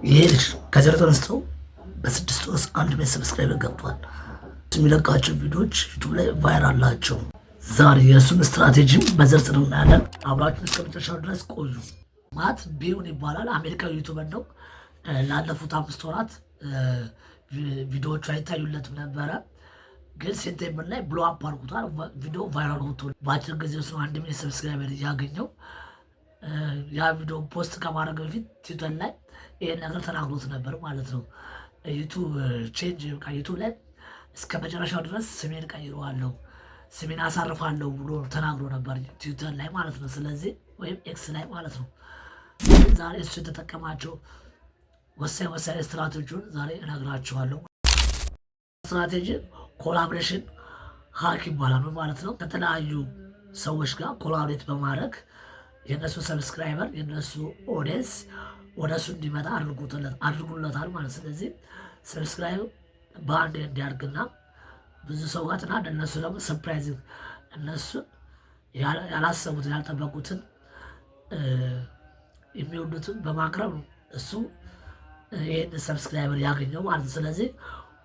ይሄ ልጅ ከዘር ተነስተው በ6 ወር 1 ሚሊዮን ሰብስክራይበር ገብቷል። የሚለቃቸው ቪዲዮዎች ዩቱብ ላይ ቫይራል ናቸው። ዛሬ የእሱን ስትራቴጂም በዝርዝር እናያለን። አብራችሁን እስከ መጨረሻው ድረስ ቆዩ። ማት ቢሆን ይባላል። አሜሪካዊ ዩቱበር ነው። ላለፉት 5 ወራት ቪዲዮዎቹ አይታዩለትም ነበረ፣ ግን ሴፕቴምበር ላይ ብሎ አፕ አድርጎታል። ቪዲዮ ቫይራል ወጥቶ በአጭር ጊዜ ውስጥ 1 ሚሊዮን ሰብስክራይበር ያገኘው። ያ ቪዲዮ ፖስት ከማድረግ በፊት ትዊተር ላይ ይሄን ነገር ተናግሮት ነበር ማለት ነው። ዩቱብ ቼንጅ ዩቱብ ላይ እስከ መጨረሻው ድረስ ስሜን ቀይረዋለሁ፣ ስሜን አሳርፋለሁ ብሎ ተናግሮ ነበር ትዊተር ላይ ማለት ነው። ስለዚህ ወይም ኤክስ ላይ ማለት ነው። ዛሬ እሱ የተጠቀማቸው ወሳኝ ስትራቴጂውን ዛሬ እነግራችኋለሁ። ስትራቴጂ ኮላቦሬሽን ሀክ ይባላል ማለት ነው። ከተለያዩ ሰዎች ጋር ኮላቦሬት በማድረግ የእነሱ ሰብስክራይበር የእነሱ ኦዲየንስ ወደ እሱ እንዲመጣ አድርጉለታል ማለት። ስለዚህ ሰብስክራይብ በአንድ እንዲያድግና ብዙ ሰው ጋር ጥናት እነሱ ደግሞ ሰርፕራይዝ እነሱ ያላሰቡትን ያልጠበቁትን የሚወዱትን በማቅረብ እሱ ይህን ሰብስክራይበር ያገኘው ማለት ነው። ስለዚህ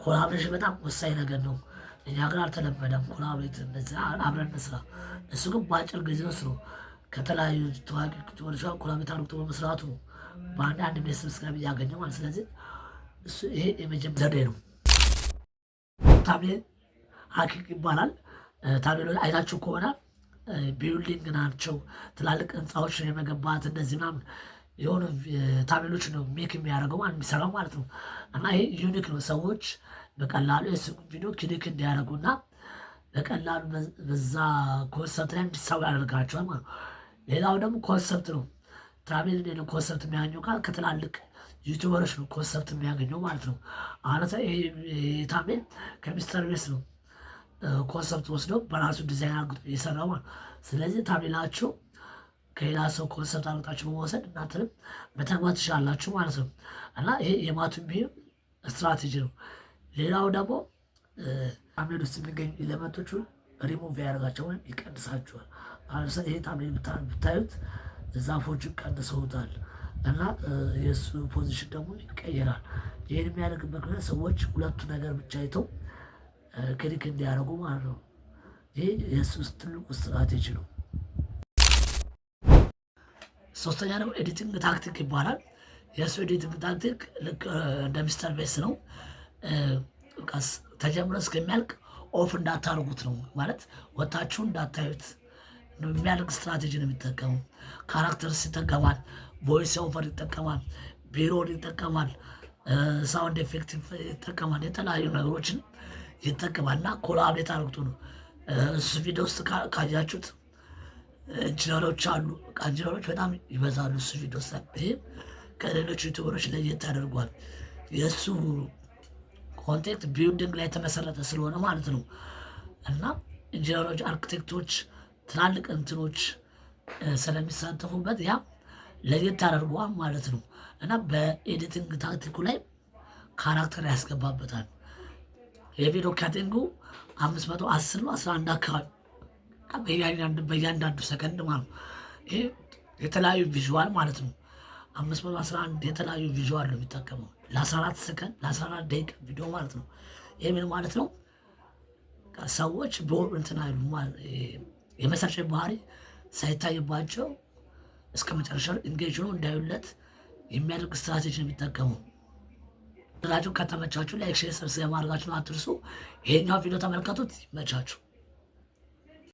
ኮላቦሬሽን በጣም ወሳኝ ነገር ነው። እኛ ግን አልተለመደም ኮላቦሬት እንደዚህ አብረን እንስራ። እሱ ግን በአጭር ጊዜ ውስጥ ነው ከተለያዩ ታዋቂ ዩቱበሮች ጋር ኮላቦሬት አድርጎ በመስራቱ በአንድ ሚሊዮን ሰብስክራይበር ያገኘው ማለት። ስለዚህ እሱ ይሄ የመጀመሪያ ዘዴ ነው። ታምኔል ሀኪክ ይባላል። ታምኔሎች አይታችሁ ከሆነ ቢልዲንግ ናቸው፣ ትላልቅ ህንፃዎች የመገንባት እንደዚህ ምናምን የሆኑ ታምኔሎች ነው ሜክ የሚያደርገው የሚሰራው ማለት ነው። እና ይሄ ዩኒክ ነው። ሰዎች በቀላሉ የሱ ቪዲዮ ክሊክ እንዲያደርጉና በቀላሉ በዛ ኮንሰፕት ላይ እንዲሳቡ ያደርጋቸዋል ማለት ነው። ሌላው ደግሞ ኮንሰፕት ነው። ታምኔል ኮንሰፕት የሚያገኘው ከትላልቅ ዩቱበሮች ነው ኮንሰፕት የሚያገኘው ማለት ነው። አሁን ታምኔል ከሚስተር ቤስ ነው ኮንሰፕት ወስደው በራሱ ዲዛይን አድርጎ የሰራው ማለት። ስለዚህ ታምኔላችሁ ከሌላ ሰው ኮንሰፕት አድርጋችሁ በመውሰድ እናንተንም መተግበር ትችላላችሁ ማለት ነው። እና ይሄ የማቱን ቢሆን ስትራቴጂ ነው። ሌላው ደግሞ ታምኔል ውስጥ የሚገኙ ኤሌመንቶቹን ሪሙቭ ያደርጋቸው ወይም ይቀንሳቸዋል። ይሄ ታምኔል ብታዩት ዛፎቹን ቀንሰውታል እና የእሱ ፖዚሽን ደግሞ ይቀየራል። ይህን የሚያደርግበት ምክንያት ሰዎች ሁለቱ ነገር ብቻ አይተው ክሊክ እንዲያደርጉ ማለት ነው። ይህ የእሱ ትልቁ ስትራቴጂ ነው። ሶስተኛ ደግሞ ኤዲቲንግ ታክቲክ ይባላል። የእሱ ኤዲቲንግ ታክቲክ ልክ እንደ ሚስተር ቤስ ነው። ተጀምሮ እስከሚያልቅ ኦፍ እንዳታደርጉት ነው ማለት ወታችሁ እንዳታዩት የሚያደርግ ስትራቴጂ ነው የሚጠቀሙ። ካራክተርስ ይጠቀማል፣ ቮይስ ኦቨር ይጠቀማል፣ ቢሮን ይጠቀማል፣ ሳውንድ ኤፌክት ይጠቀማል፣ የተለያዩ ነገሮችን ይጠቀማል እና ኮላቦሬት አድርጎ ነው። እሱ ቪዲዮ ውስጥ ካያችሁት ኢንጂነሮች አሉ። ኢንጂነሮች በጣም ይበዛሉ እሱ ቪዲዮ ውስጥ። ይህ ከሌሎች ዩቱበሮች ለየት ያደርጓል። የእሱ ኮንቴንት ቢልዲንግ ላይ የተመሰረተ ስለሆነ ማለት ነው እና ኢንጂነሮች፣ አርክቴክቶች፣ ትላልቅ እንትኖች ስለሚሳተፉበት ያ ለየት ያደርገዋል ማለት ነው። እና በኤዲቲንግ ታክቲኩ ላይ ካራክተር ያስገባበታል። የቪዲዮ ካቴንጉ 510 ነው፣ 11 አካባቢ በእያንዳንዱ ሰከንድ ማለት ነው። ይሄ የተለያዩ ቪዥዋል ማለት ነው። 511 የተለያዩ ቪዥዋል ነው የሚጠቀመው ለ14 ሰከንድ ለ14 ደቂቃ ቪዲዮ ማለት ነው። ይህ ምን ማለት ነው? ሰዎች እንትን አይሉ የመሰልቸት ባህሪ ሳይታይባቸው እስከ መጨረሻው ኢንጌጅ ሆኖ እንዳዩለት የሚያደርግ ስትራቴጂ ነው የሚጠቀመው። ከተመቻችሁ ላይክ፣ ሼር፣ ሰብስክራይብ ማድረጋችሁን አትርሱ። ይሄኛው ቪዲዮ ተመልከቱት። ይመቻችሁ።